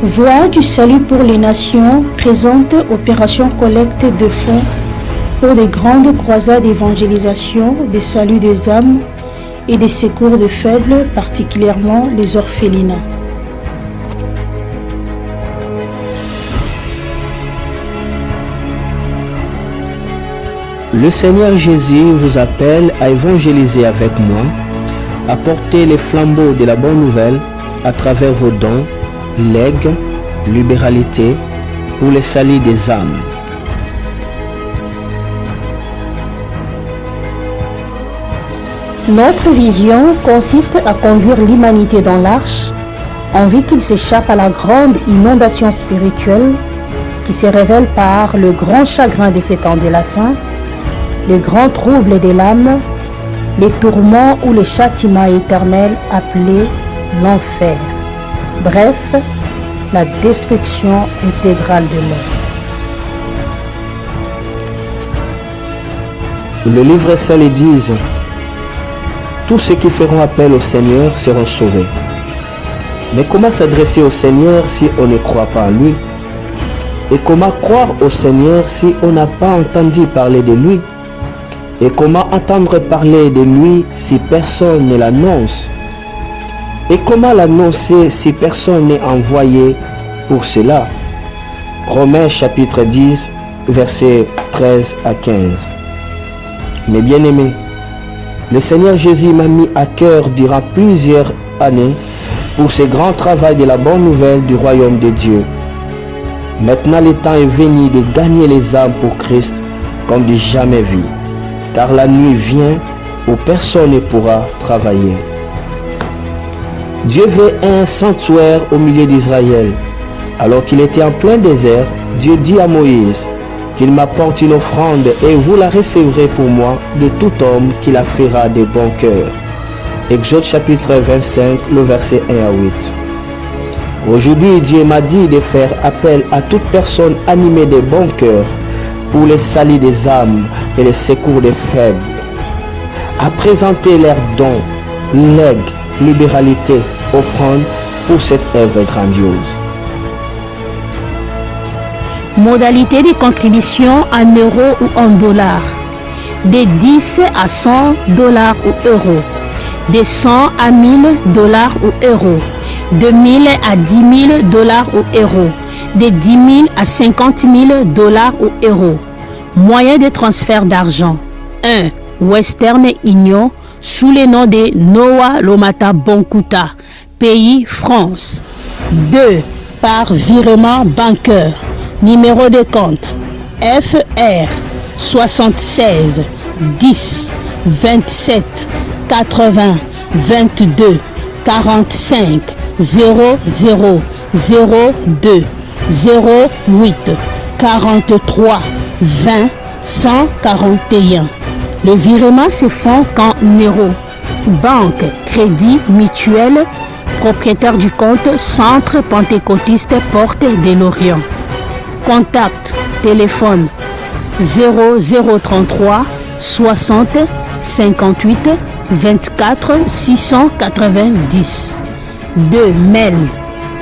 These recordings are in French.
Voix du salut pour les nations présente opération collecte de fonds pour des grandes croisades d'évangélisation, des saluts des âmes et des secours de faibles, particulièrement les orphelinats. Le Seigneur Jésus vous appelle à évangéliser avec moi, à porter les flambeaux de la bonne nouvelle à travers vos dons, legs, libéralité pour le salut des âmes. Notre vision consiste à conduire l'humanité dans l'arche en vue qu'il s'échappe à la grande inondation spirituelle qui se révèle par le grand chagrin de ces temps de la fin, les grands troubles des l'âme, les tourments ou les châtiments éternels appelés l'enfer. Bref, la destruction intégrale de l'homme. Le livre saint dit « Tous ceux qui feront appel au Seigneur seront sauvés. » Mais comment s'adresser au Seigneur si on ne croit pas en lui? Et comment croire au Seigneur si on n'a pas entendu parler de lui? Et comment entendre parler de lui si personne ne l'annonce? Et comment l'annoncer si personne n'est envoyé pour cela? Romains chapitre 10, versets 13 à 15. Mes bien-aimés, le Seigneur Jésus m'a mis à cœur durant plusieurs années pour ce grand travail de la bonne nouvelle du royaume de Dieu. Maintenant le temps est venu de gagner les âmes pour Christ comme du jamais vu, car la nuit vient où personne ne pourra travailler. Dieu veut un sanctuaire au milieu d'Israël. Alors qu'il était en plein désert, Dieu dit à Moïse qu'il m'apporte une offrande et vous la recevrez pour moi de tout homme qui la fera de bon cœur. Exode chapitre 25, le verset 1 à 8. Aujourd'hui, Dieu m'a dit de faire appel à toute personne animée de bon cœur pour le salut des âmes et le secours des faibles, à présenter leurs dons, legs, libéralité, offrande pour cette œuvre grandiose. Modalité de contribution en euros ou en dollars. De 10 à 100 dollars ou euros. De 100 à 1000 dollars ou euros. De 1000 à 10 000 dollars ou euros. De 10 000 à 50 000 dollars ou euros. Moyen de transfert d'argent. 1. Western Union sous le nom de Noah Lomata Bonkuta, pays France. 2. Par virement bancaire. Numéro de compte FR 76 10 27 80 22 45 00 02 08 43 20 141. Le virement se fait qu'en euros. Banque Crédit Mutuel, propriétaire du compte Centre Pentecôtiste Porte de l'Orient. Contact téléphone 0033 60 58 24 690. 2. Mail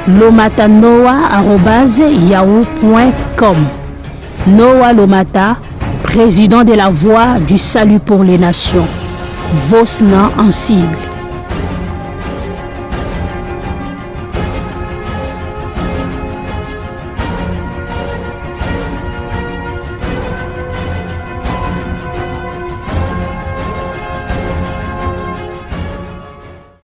lomatanoa@yahoo.com. Noah Lomata, président de la Voix du Salut pour les Nations. Vosna en sigle.